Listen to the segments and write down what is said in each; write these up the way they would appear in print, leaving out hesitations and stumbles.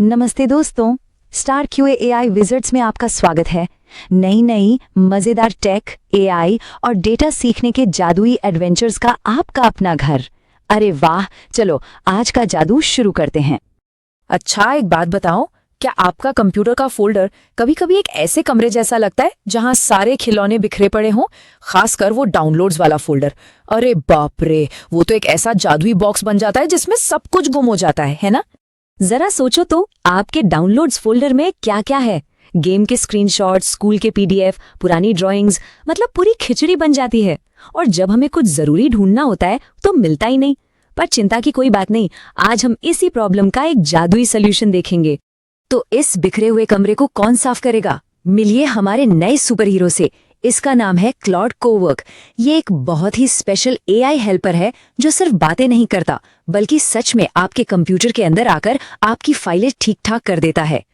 नमस्ते दोस्तों, star QA AI wizards में आपका स्वागत है। नई मजेदार टेक, एआई और डेटा सीखने के जादुई एडवेंचर्स का आपका अपना घर। अरे वाह, चलो आज का जादू शुरू करते हैं। अच्छा, एक बात बताओ, क्या आपका कंप्यूटर का फोल्डर कभी-कभी एक ऐसे कमरे जैसा लगता है जहां सारे खिलौने बिखरे पड़े हों, खासकर वो डाउनलोड्स वाला फोल्डर? अरे बाप रे, वो तो एक ऐसा जादुई बॉक्स बन जाता है जिसमें सब कुछ गुम हो जाता है ना? जरा सोचो तो, आपके डाउनलोड्स फोल्डर में क्या क्या है। गेम के स्क्रीनशॉट्स, स्कूल के पीडीएफ, पुरानी ड्राइंग्स, मतलब पूरी खिचड़ी बन जाती है। और जब हमें कुछ जरूरी ढूंढना होता है तो मिलता ही नहीं। पर चिंता की कोई बात नहीं, आज हम इसी प्रॉब्लम का एक जादुई सोल्यूशन देखेंगे। तो इस बिखरे हुए कमरे को कौन साफ करेगा? मिलिए हमारे नए सुपर हीरो से। इसका नाम है क्लॉड कोवर्क। ये एक बहुत ही स्पेशल एआई हेल्पर है जो सिर्फ बातें नहीं करता, बल्कि सच में आपके कंप्यूटर के अंदर आकर आपकी फाइलें ठीक ठाक कर देता है।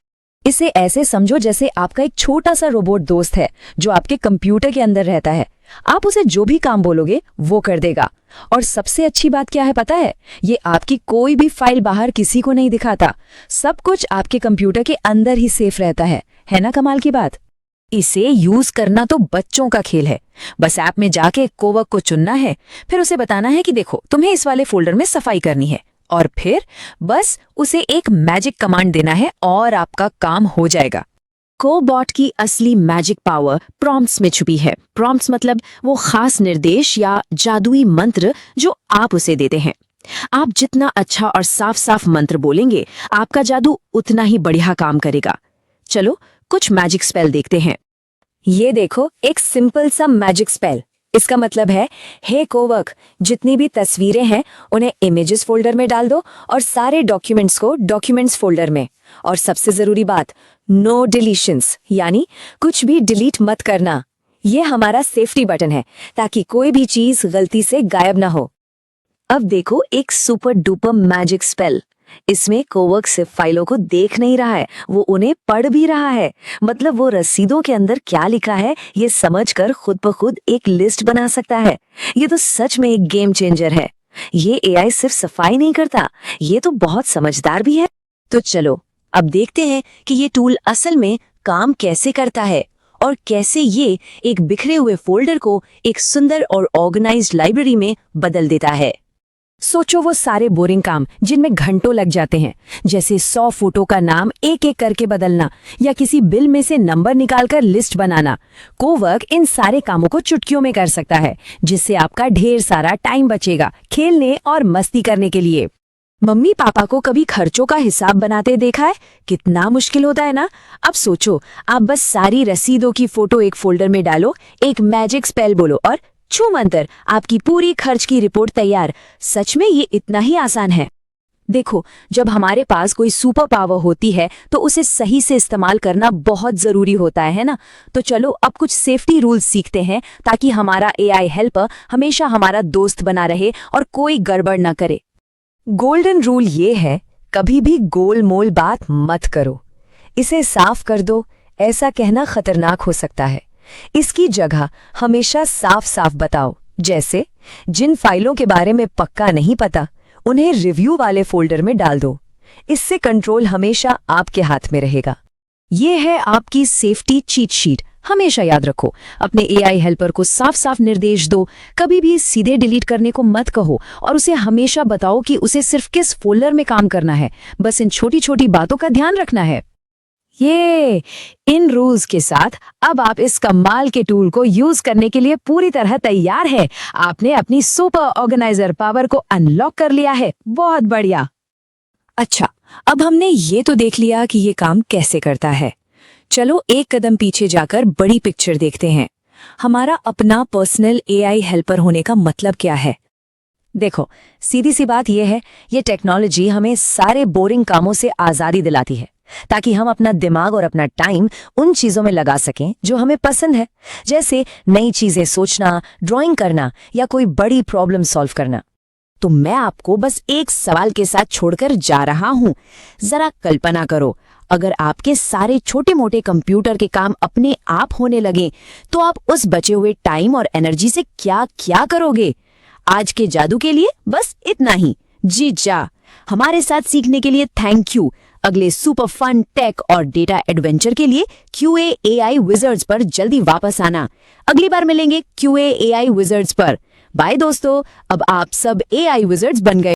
इसे ऐसे समझो जैसे आपका एक छोटा सा रोबोट दोस्त है जो आपके कंप्यूटर के अंदर रहता है। आप उसे जो भी काम बोलोगे वो कर देगा। और सबसे अच्छी बात क्या है पता है? ये आपकी कोई भी फाइल बाहर किसी को नहीं दिखाता। सब कुछ आपके कंप्यूटर के अंदर ही सेफ रहता है ना कमाल की बात? इसे यूज करना तो बच्चों का खेल है। बस ऐप में जाके कोवर्क को चुनना है, फिर उसे बताना है कि देखो तुम्हें इस वाले फोल्डर में सफाई करनी है, और फिर बस उसे एक मैजिक कमांड देना है और आपका काम हो जाएगा। कोबॉट की असली मैजिक पावर प्रॉम्प्ट्स में छुपी है। प्रॉम्प्ट्स मतलब वो खास निर्देश या जादुई मंत्र जो आप उसे देते हैं। आप जितना अच्छा और साफ साफ मंत्र बोलेंगे, आपका जादू उतना ही बढ़िया काम करेगा। चलो कुछ मैजिक स्पेल देखते हैं। ये देखो, एक सिंपल सा मैजिक स्पेल। इसका मतलब है, हे कोवर्क, जितनी भी तस्वीरें हैं उन्हें इमेजेस फोल्डर में डाल दो और सारे डॉक्यूमेंट्स को डॉक्यूमेंट्स फोल्डर में। और सबसे जरूरी बात, नो डिलीशंस, यानी कुछ भी डिलीट मत करना। ये हमारा सेफ्टी बटन है ताकि कोई भी चीज गलती से गायब ना हो। अब देखो एक सुपर डुपर मैजिक स्पेल। इसमें कोवर्क सिर्फ फाइलों को देख नहीं रहा है, वो उन्हें पढ़ भी रहा है। मतलब वो रसीदों के अंदर क्या लिखा है ये समझकर खुद ब खुद एक लिस्ट बना सकता है। ये तो सच में एक गेम चेंजर है। ये एआई सिर्फ सफाई नहीं करता, ये तो बहुत समझदार भी है। तो चलो अब देखते हैं कि ये टूल असल में काम कैसे करता है और कैसे ये एक बिखरे हुए फोल्डर को एक सुंदर और ऑर्गेनाइज्ड लाइब्रेरी में बदल देता है। सोचो वो सारे बोरिंग काम जिनमें घंटों लग जाते हैं, जैसे 100 फोटो का नाम एक एक करके बदलना या किसी बिल में से नंबर निकालकर लिस्ट बनाना। कोवर्क इन सारे कामों को चुटकियों में कर सकता है, जिससे आपका ढेर सारा टाइम बचेगा खेलने और मस्ती करने के लिए। मम्मी पापा को कभी खर्चों का हिसाब बनाते देखा है? कितना मुश्किल होता है ना। अब सोचो, आप बस सारी रसीदों की फोटो एक फोल्डर में डालो, एक मैजिक स्पेल बोलो और छू मंतर, आपकी पूरी खर्च की रिपोर्ट तैयार। सच में ये इतना ही आसान है। देखो, जब हमारे पास कोई सुपर पावर होती है तो उसे सही से इस्तेमाल करना बहुत जरूरी होता है ना? तो चलो अब कुछ सेफ्टी रूल्स सीखते हैं ताकि हमारा एआई हेल्पर हमेशा हमारा दोस्त बना रहे और कोई गड़बड़ न करे। गोल्डन रूल ये है, कभी भी गोल मोल बात मत करो। इसे साफ कर दो, ऐसा कहना खतरनाक हो सकता है। इसकी जगह हमेशा साफ साफ बताओ, जैसे जिन फाइलों के बारे में पक्का नहीं पता उन्हें रिव्यू वाले फोल्डर में डाल दो। इससे कंट्रोल हमेशा आपके हाथ में रहेगा। ये है आपकी सेफ्टी चीट शीट। हमेशा याद रखो, अपने एआई हेल्पर को साफ साफ निर्देश दो। कभी भी सीधे डिलीट करने को मत कहो और उसे हमेशा बताओ कि उसे सिर्फ किस फोल्डर में काम करना है। बस इन छोटी छोटी बातों का ध्यान रखना है। इन रूल्स के साथ अब आप इस कमाल के टूल को यूज करने के लिए पूरी तरह तैयार है। आपने अपनी सुपर ऑर्गेनाइजर पावर को अनलॉक कर लिया है। बहुत बढ़िया। अच्छा, अब हमने ये तो देख लिया कि ये काम कैसे करता है। चलो एक कदम पीछे जाकर बड़ी पिक्चर देखते हैं। हमारा अपना पर्सनल एआई हेल्पर होने का मतलब क्या है? देखो, सीधी सी बात यह है, ये टेक्नोलॉजी हमें सारे बोरिंग कामों से आजादी दिलाती है ताकि हम अपना दिमाग और अपना टाइम उन चीजों में लगा सकें जो हमें पसंद है, जैसे नई चीजें सोचना, ड्राइंग करना या कोई बड़ी प्रॉब्लम सॉल्व करना। तो मैं आपको बस एक सवाल के साथ छोड़कर जा रहा हूं। जरा कल्पना करो, अगर आपके सारे छोटे मोटे कंप्यूटर के काम अपने आप होने लगे तो आप उस बचे हुए टाइम और एनर्जी से क्या क्या करोगे? आज के जादू के लिए बस इतना ही। जी जा। हमारे साथ सीखने के लिए थैंक यू। अगले सुपर फन टेक और डेटा एडवेंचर के लिए QA AI विजर्ड्स पर जल्दी वापस आना। अगली बार मिलेंगे QA AI विजर्ड्स पर। बाय दोस्तों, अब आप सब AI विजर्ड्स बन गए।